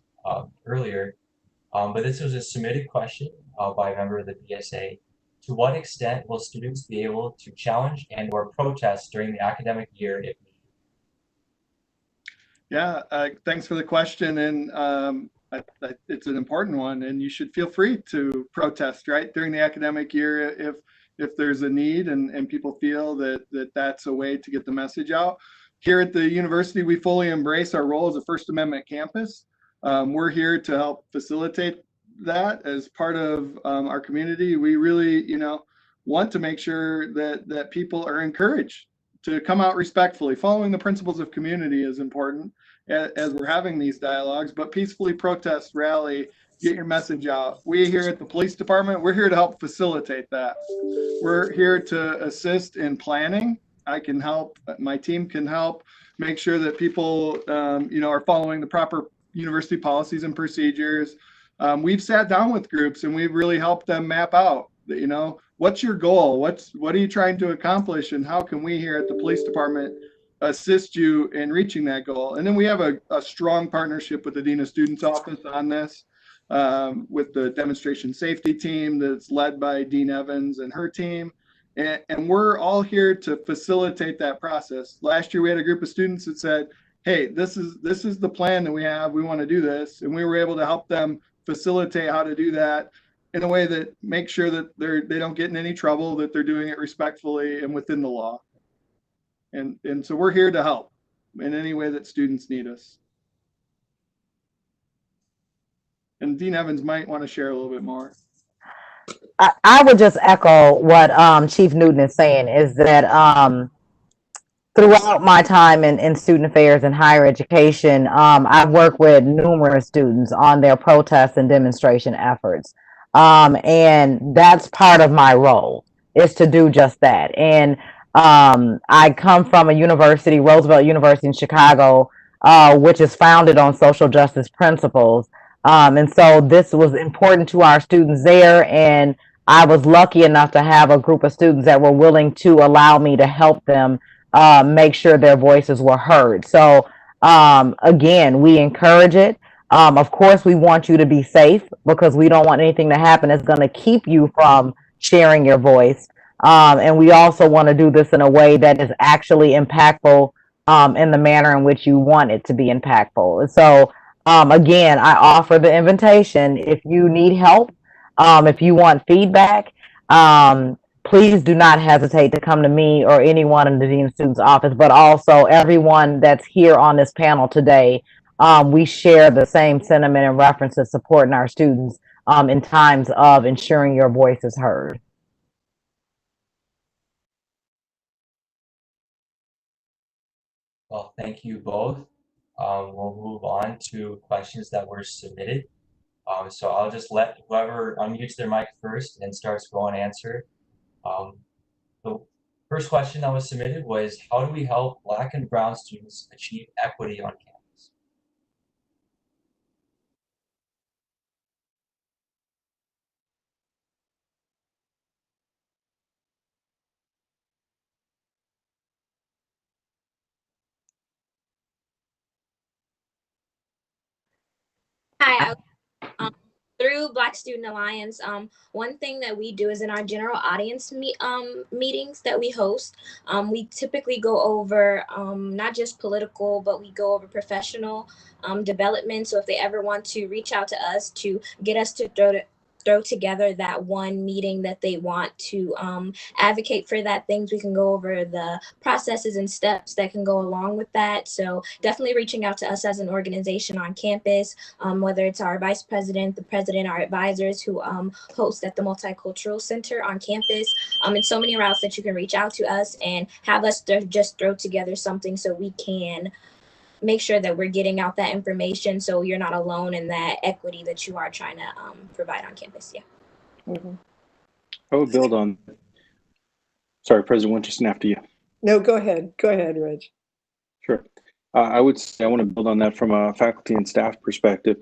earlier, but this was a submitted question by a member of the BSA. To what extent will students be able to challenge and or protest during the academic year if needed? Yeah, thanks for the question, and it's an important one, and you should feel free to protest, right, during the academic year if there's a need and people feel that that's a way to get the message out. Here at the university, we fully embrace our role as a First Amendment campus. We're here to help facilitate that as part of our community. We really, want to make sure that people are encouraged to come out respectfully. Following the principles of community is important as we're having these dialogues, but peacefully protest, rally, get your message out. We here at the police department, we're here to help facilitate that. We're here to assist in planning. I can help, my team can help make sure that people, are following the proper university policies and procedures. We've sat down with groups and we've really helped them map out, what's your goal? What are you trying to accomplish? And how can we here at the police department assist you in reaching that goal? And then we have a strong partnership with the Dean of Students office on this, with the demonstration safety team that's led by Dean Evans and her team. And we're all here to facilitate that process. Last year, we had a group of students that said, hey, this is the plan that we have. We want to do this. And we were able to help them facilitate how to do that in a way that makes sure that they don't get in any trouble, that they're doing it respectfully and within the law. And so we're here to help in any way that students need us. And Dean Evans might want to share a little bit more. I would just echo what Chief Newton is saying, is that throughout my time in student affairs and higher education, I've worked with numerous students on their protest and demonstration efforts. And that's part of my role, is to do just that. And I come from a university, Roosevelt University in Chicago, which is founded on social justice principles. And so this was important to our students there. And I was lucky enough to have a group of students that were willing to allow me to help them make sure their voices were heard. So again, we encourage it. Of course, we want you to be safe, because we don't want anything to happen that's going to keep you from sharing your voice. And we also want to do this in a way that is actually impactful in the manner in which you want it to be impactful. So again, I offer the invitation. If you need help, if you want feedback, please do not hesitate to come to me or anyone in the Dean of Students office, but also everyone that's here on this panel today. We share the same sentiment and reference to supporting our students in times of ensuring your voice is heard. Well, thank you both. We'll move on to questions that were submitted. So I'll just let whoever unmutes their mic first and starts go and answer. The first question that was submitted was, how do we help Black and Brown students achieve equity on campus? Hi, through Black Student Alliance, one thing that we do is in our general audience meetings that we host, we typically go over not just political, but we go over professional development. So if they ever want to reach out to us to get us to throw together that one meeting that they want to advocate for that things. We can go over the processes and steps that can go along with that. So definitely reaching out to us as an organization on campus, whether it's our vice president, the president, our advisors who host at the Multicultural Center on campus, and so many routes that you can reach out to us and have us just throw together something so we can make sure that we're getting out that information so you're not alone in that equity that you are trying to provide on campus. Yeah. Mm-hmm. I would build on, sorry, President Winterson, after you. No, go ahead. Go ahead, Reg. Sure. I would say I want to build on that from a faculty and staff perspective.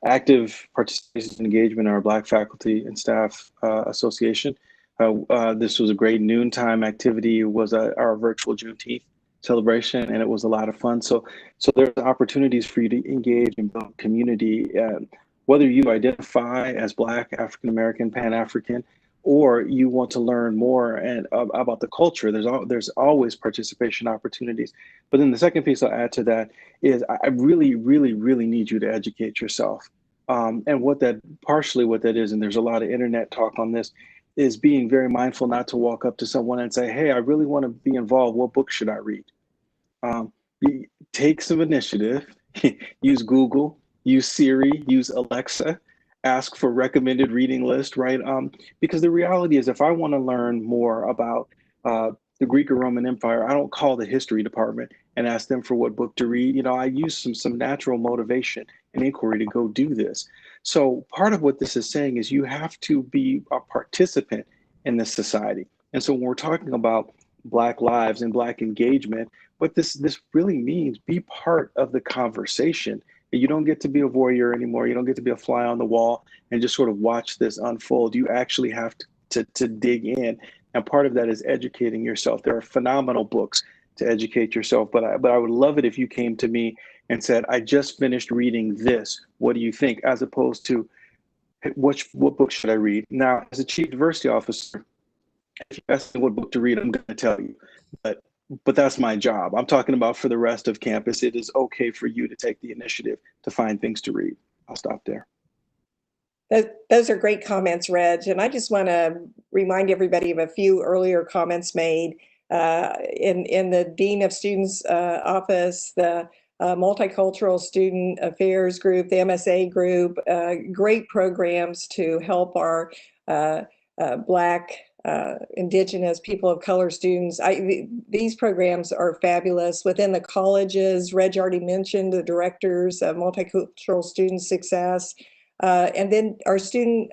Active participation and engagement in our Black Faculty and Staff Association. This was a great noontime activity. It was our virtual Juneteenth celebration, and it was a lot of fun. So there's opportunities for you to engage and build community, whether you identify as Black, African American, Pan-African, or you want to learn more about the culture. There's always participation opportunities. But then the second piece I'll add to that is I really, really, really need you to educate yourself. And what that is, and there's a lot of internet talk on this, is being very mindful not to walk up to someone and say, hey, I really want to be involved. What book should I read? Take some initiative, use Google, use Siri, use Alexa, ask for recommended reading list, right? Because the reality is if I want to learn more about the Greek or Roman Empire, I don't call the history department and ask them for what book to read. You know, I use some natural motivation and inquiry to go do this. So part of what this is saying is you have to be a participant in this society. And so when we're talking about Black lives and Black engagement, what this really means, be part of the conversation. You don't get to be a voyeur anymore. You don't get to be a fly on the wall and just sort of watch this unfold. You actually have to dig in. And part of that is educating yourself. There are phenomenal books to educate yourself, but I would love it if you came to me and said, I just finished reading this. What do you think? As opposed to, what book should I read? Now, as a chief diversity officer, if you ask me what book to read, I'm going to tell you. But that's my job. I'm talking about for the rest of campus. It is okay for you to take the initiative to find things to read. I'll stop there. Those are great comments, Reg. And I just want to remind everybody of a few earlier comments made in the Dean of Students office, the Multicultural Student Affairs group, the MSA group, great programs to help our Black, Indigenous, people of color students. These programs are fabulous. Within the colleges, Reg already mentioned the directors of Multicultural Student Success, and then our student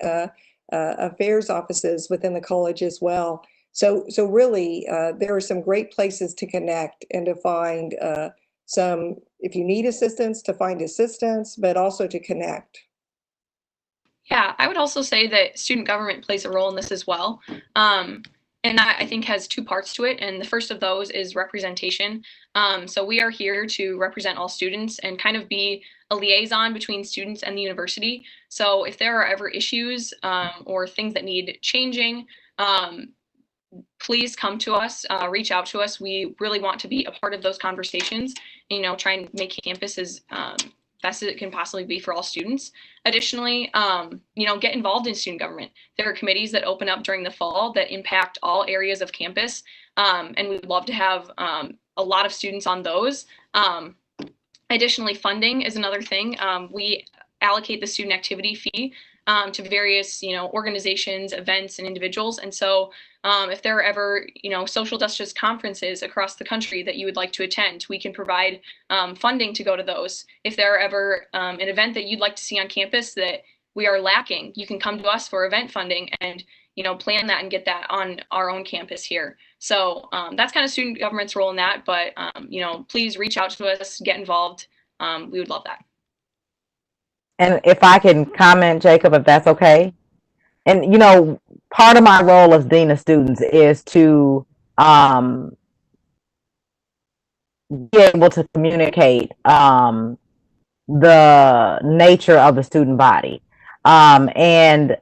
affairs offices within the college as well. So really, there are some great places to connect and to find some, if you need assistance, to find assistance, but also to connect. Yeah, I would also say that student government plays a role in this as well. And that I think has two parts to it. And the first of those is representation. So we are here to represent all students and kind of be a liaison between students and the university. So if there are ever issues or things that need changing, please come to us, reach out to us. We really want to be a part of those conversations, you know, try and make campus as best as it can possibly be for all students. Additionally, you know, get involved in student government. There are committees that open up during the fall that impact all areas of campus, and we'd love to have a lot of students on those. Additionally, funding is another thing. We allocate the student activity fee to various, you know, organizations, events, and individuals. And so if there are ever, you know, social justice conferences across the country that you would like to attend, we can provide funding to go to those. If there are ever an event that you'd like to see on campus that we are lacking, you can come to us for event funding and, you know, plan that and get that on our own campus here. So that's kind of student government's role in that. But, you know, please reach out to us, get involved. We would love that. And if I can comment, Jacob, if that's okay. And, you know, part of my role as Dean of Students is to be able to communicate the nature of the student body. And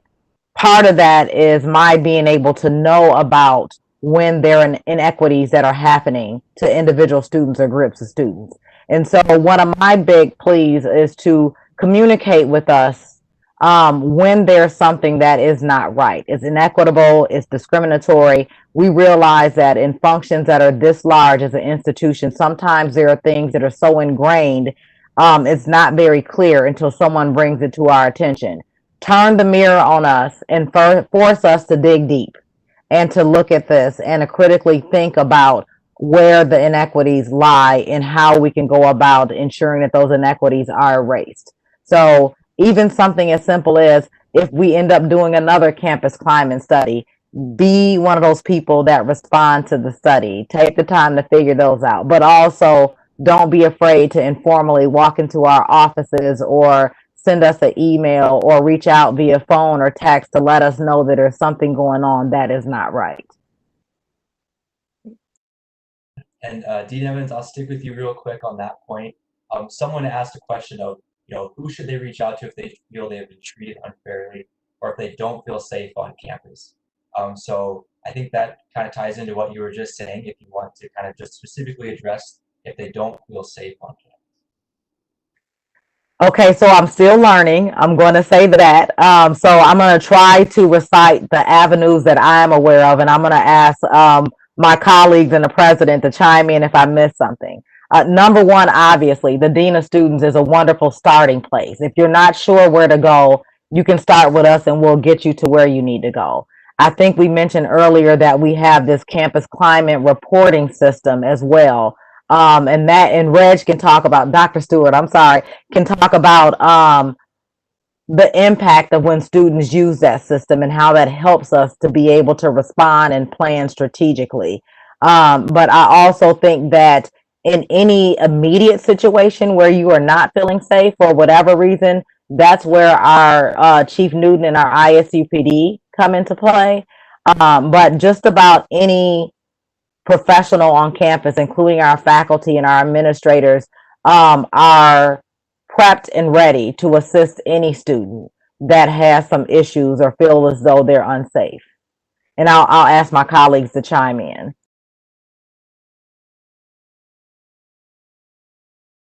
part of that is my being able to know about when there are inequities that are happening to individual students or groups of students. And so one of my big pleas is to communicate with us when there's something that is not right. It's inequitable, it's discriminatory. We realize that in functions that are this large as an institution, sometimes there are things that are so ingrained, it's not very clear until someone brings it to our attention. Turn the mirror on us and force us to dig deep and to look at this and to critically think about where the inequities lie and how we can go about ensuring that those inequities are erased. So even something as simple as, if we end up doing another campus climate study, be one of those people that respond to the study. Take the time to figure those out, but also don't be afraid to informally walk into our offices or send us an email or reach out via phone or text to let us know that there's something going on that is not right. And Dean Evans, I'll stick with you real quick on that point. Someone asked a question of, who should they reach out to if they feel they have been treated unfairly or if they don't feel safe on campus? So I think that kind of ties into what you were just saying, if you want to kind of just specifically address if they don't feel safe on campus. Okay, so I'm still learning. I'm going to say that. So I'm going to try to recite the avenues that I'm aware of, and I'm going to ask my colleagues and the president to chime in if I miss something. Number one, obviously, the Dean of Students is a wonderful starting place. If you're not sure where to go, you can start with us and we'll get you to where you need to go. I think we mentioned earlier that we have this campus climate reporting system as well. And Reg can talk about, Dr. Stewart, I'm sorry, can talk about the impact of when students use that system and how that helps us to be able to respond and plan strategically. But I also think that in any immediate situation where you are not feeling safe for whatever reason, that's where our Chief Newton and our ISUPD come into play. But just about any professional on campus, including our faculty and our administrators, are prepped and ready to assist any student that has some issues or feel as though they're unsafe. And I'll ask my colleagues to chime in.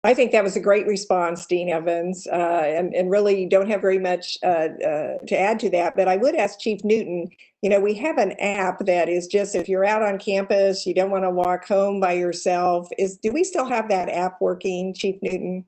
I think that was a great response, Dean Evans, and really don't have very much to add to that. But I would ask Chief Newton, we have an app that is just, if you're out on campus, you don't want to walk home by yourself. Do we still have that app working, Chief Newton?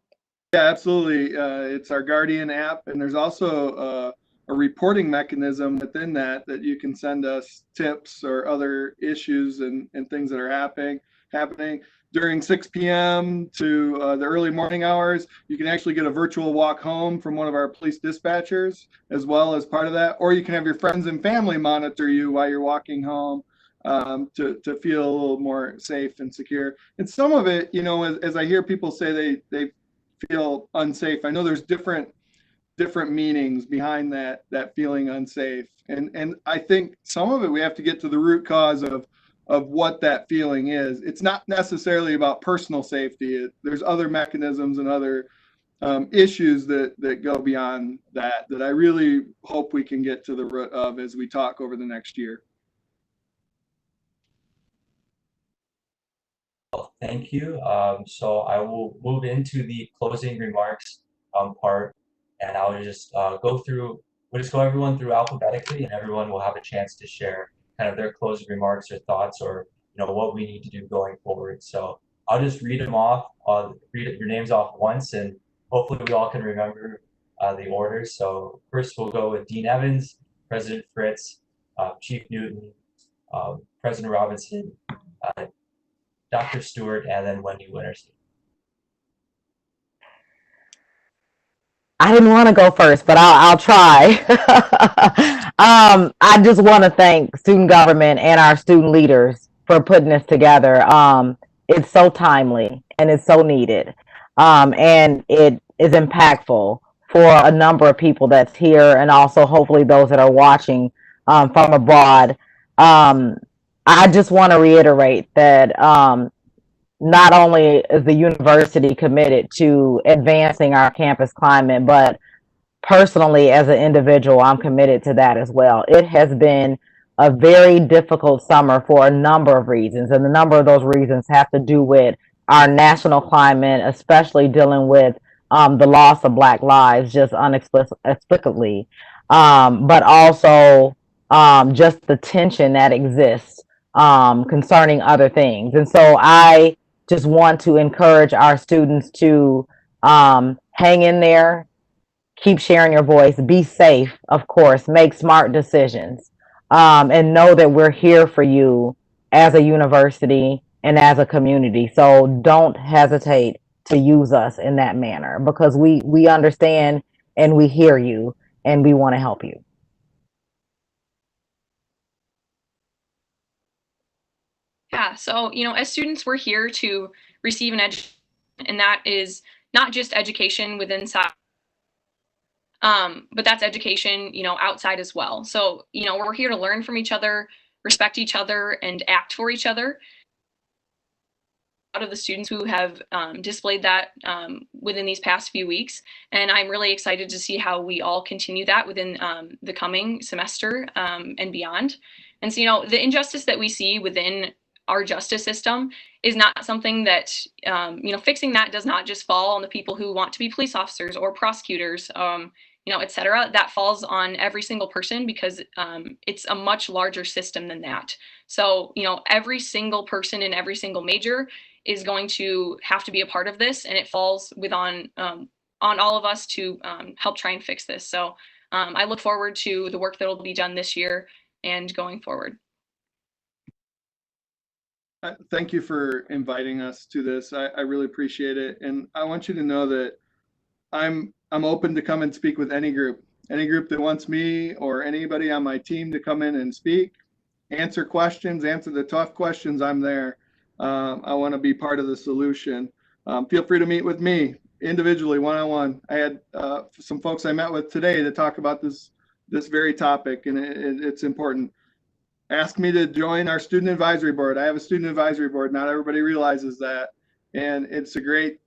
Yeah, absolutely. It's our Guardian app, and there's also a reporting mechanism within that you can send us tips or other issues and things that are happening during 6 p.m. to the early morning hours. You can actually get a virtual walk home from one of our police dispatchers as well as part of that, or you can have your friends and family monitor you while you're walking home to feel a little more safe and secure. And some of it, as I hear people say they feel unsafe, I know there's different meanings behind that feeling unsafe, and I think some of it we have to get to the root cause of what that feeling is. It's not necessarily about personal safety. There's other mechanisms and other issues that go beyond that I really hope we can get to the root of as we talk over the next year. Well, thank you. So I will move into the closing remarks part, and I'll just we'll just go everyone through alphabetically, and everyone will have a chance to share kind of their closing remarks or thoughts, or what we need to do going forward. So I'll just read them off, read your names off once, and hopefully we all can remember the order. So first we'll go with Dean Evans, President Fritz, Chief Newton, President Robinson, Dr. Stewart, and then Wendy Winterstein. I didn't want to go first, but I'll try. I just want to thank student government and our student leaders for putting this together. It's so timely and it's so needed. And it is impactful for a number of people that's here, and also hopefully those that are watching from abroad. I just want to reiterate that not only is the university committed to advancing our campus climate, but personally as an individual, I'm committed to that as well. It has been a very difficult summer for a number of reasons, and a number of those reasons have to do with our national climate, especially dealing with the loss of Black lives just inexplicably, but also just the tension that exists concerning other things. And so I just want to encourage our students to hang in there, keep sharing your voice, be safe, of course, make smart decisions, and know that we're here for you as a university and as a community. So don't hesitate to use us in that manner, because we understand and we hear you and we want to help you. Yeah, so, as students, we're here to receive an education, and that is not just education within but that's education, outside as well. So, we're here to learn from each other, respect each other, and act for each other. Out of the students who have displayed that within these past few weeks, and I'm really excited to see how we all continue that within the coming semester and beyond. And so, the injustice that we see within our justice system is not something that, fixing that does not just fall on the people who want to be police officers or prosecutors, et cetera. That falls on every single person, because it's a much larger system than that. So, every single person in every single major is going to have to be a part of this, and it falls on all of us to help try and fix this. So I look forward to the work that will be done this year and going forward. Thank you for inviting us to this. I really appreciate it. And I want you to know that I'm open to come and speak with any group that wants me or anybody on my team to come in and speak, answer questions, answer the tough questions. I'm there. I want to be part of the solution. Feel free to meet with me individually, one-on-one. I had some folks I met with today to talk about this very topic, and it's important. Ask me to join our student advisory board. I have a student advisory board. Not everybody realizes that, and it's a great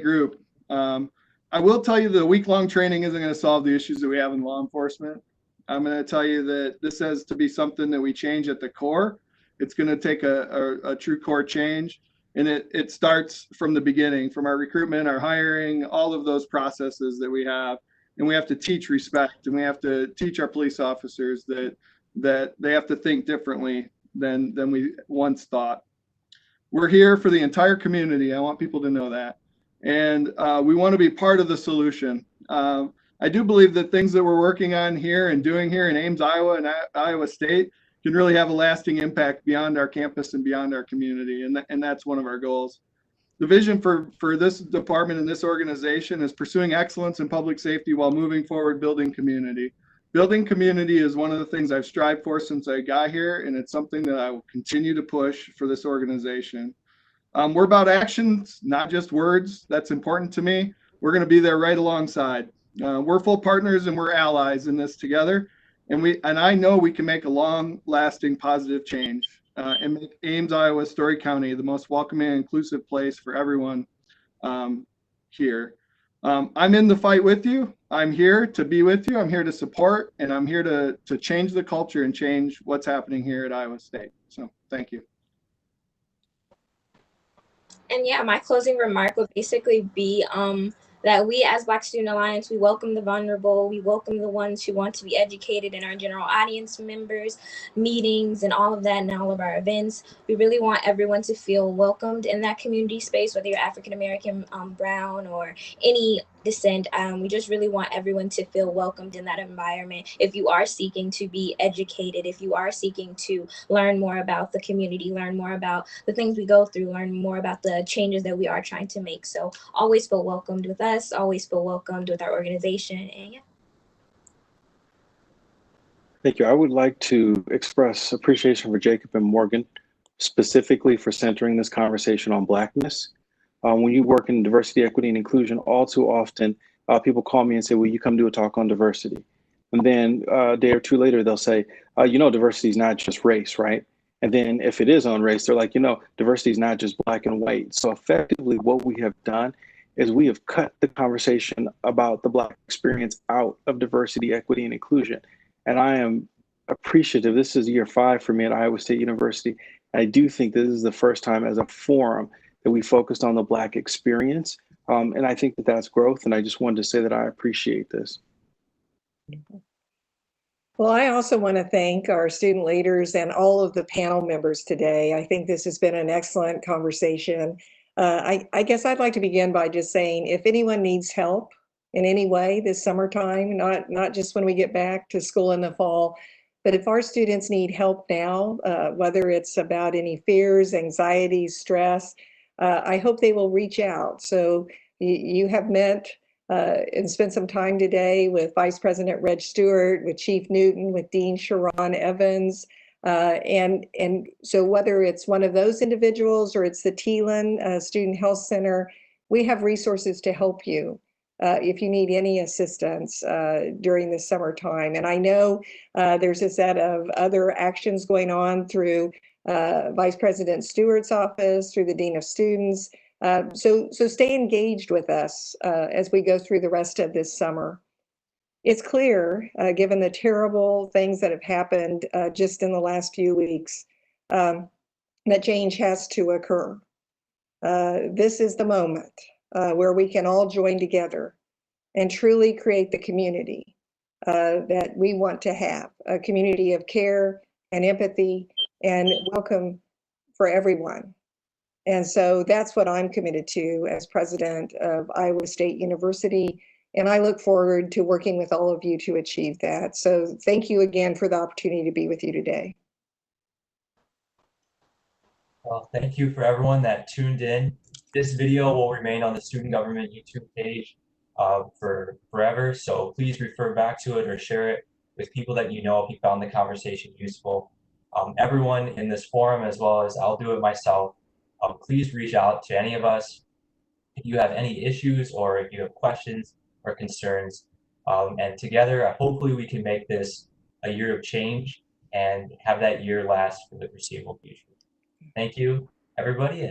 group. I will tell you the week-long training isn't going to solve the issues that we have in law enforcement. I'm going to tell you that this has to be something that we change at the core. It's going to take a true core change, and it starts from the beginning, from our recruitment, our hiring, all of those processes that we have. And we have to teach respect, and we have to teach our police officers that they have to think differently than we once thought. We're here for the entire community. I want people to know that. And we want to be part of the solution. I do believe that things that we're working on here and doing here in Ames, Iowa, and Iowa State can really have a lasting impact beyond our campus and beyond our community. And that's one of our goals. The vision for this department and this organization is pursuing excellence in public safety while moving forward, building community. Building community is one of the things I've strived for since I got here, and it's something that I will continue to push for this organization. We're about actions, not just words. That's important to me. We're going to be there right alongside. We're full partners and we're allies in this together. And I know we can make a long-lasting positive change and make Ames, Iowa, Story County the most welcoming and inclusive place for everyone here. I'm in the fight with you. I'm here to be with you. I'm here to support, and I'm here to change the culture and change what's happening here at Iowa State. So thank you. And yeah, my closing remark would basically be that we as Black Student Alliance, we welcome the vulnerable, we welcome the ones who want to be educated in our general audience members, meetings, and all of that, and all of our events. We really want everyone to feel welcomed in that community space, whether you're African American, brown, or any descent. We just really want everyone to feel welcomed in that environment. If you are seeking to be educated, if you are seeking to learn more about the community, learn more about the things we go through, learn more about the changes that we are trying to make. So always feel welcomed with us, always feel welcomed with our organization. And yeah. Thank you. I would like to express appreciation for Jacob and Morgan, specifically for centering this conversation on Blackness. When you work in diversity, equity, and inclusion, all too often, people call me and say, will you come do a talk on diversity? And then a day or two later, they'll say, diversity is not just race, right? And then if it is on race, they're like, diversity is not just black and white. So effectively, what we have done is we have cut the conversation about the Black experience out of diversity, equity, and inclusion. And I am appreciative. This is year 5 for me at Iowa State University. I do think this is the first time as a forum that we focused on the Black experience And I think that that's growth. And I just wanted to say that I appreciate this. Well, I also want to thank our student leaders and all of the panel members today. I think this has been an excellent conversation. I guess I'd like to begin by just saying, if anyone needs help in any way this summertime, not just when we get back to school in the fall, but if our students need help now, whether it's about any fears, anxieties, stress, I hope they will reach out. So you have met and spent some time today with Vice President Reg Stewart, with Chief Newton, with Dean Sharon Evans. And so whether it's one of those individuals or it's the Thielen Student Health Center, we have resources to help you if you need any assistance during the summertime. And I know there's a set of other actions going on through Vice President Stewart's office, through the Dean of Students. So stay engaged with us as we go through the rest of this summer. It's clear, given the terrible things that have happened just in the last few weeks, that change has to occur. This is the moment where we can all join together and truly create the community that we want to have, a community of care and empathy and welcome for everyone. And so that's what I'm committed to as president of Iowa State University. And I look forward to working with all of you to achieve that. So thank you again for the opportunity to be with you today. Well, thank you for everyone that tuned in. This video will remain on the Student Government YouTube page for forever. So please refer back to it or share it with people that you know if you found the conversation useful. Everyone in this forum, as well as I'll do it myself, please reach out to any of us if you have any issues or if you have questions or concerns. And together, hopefully we can make this a year of change and have that year last for the foreseeable future. Thank you, everybody. And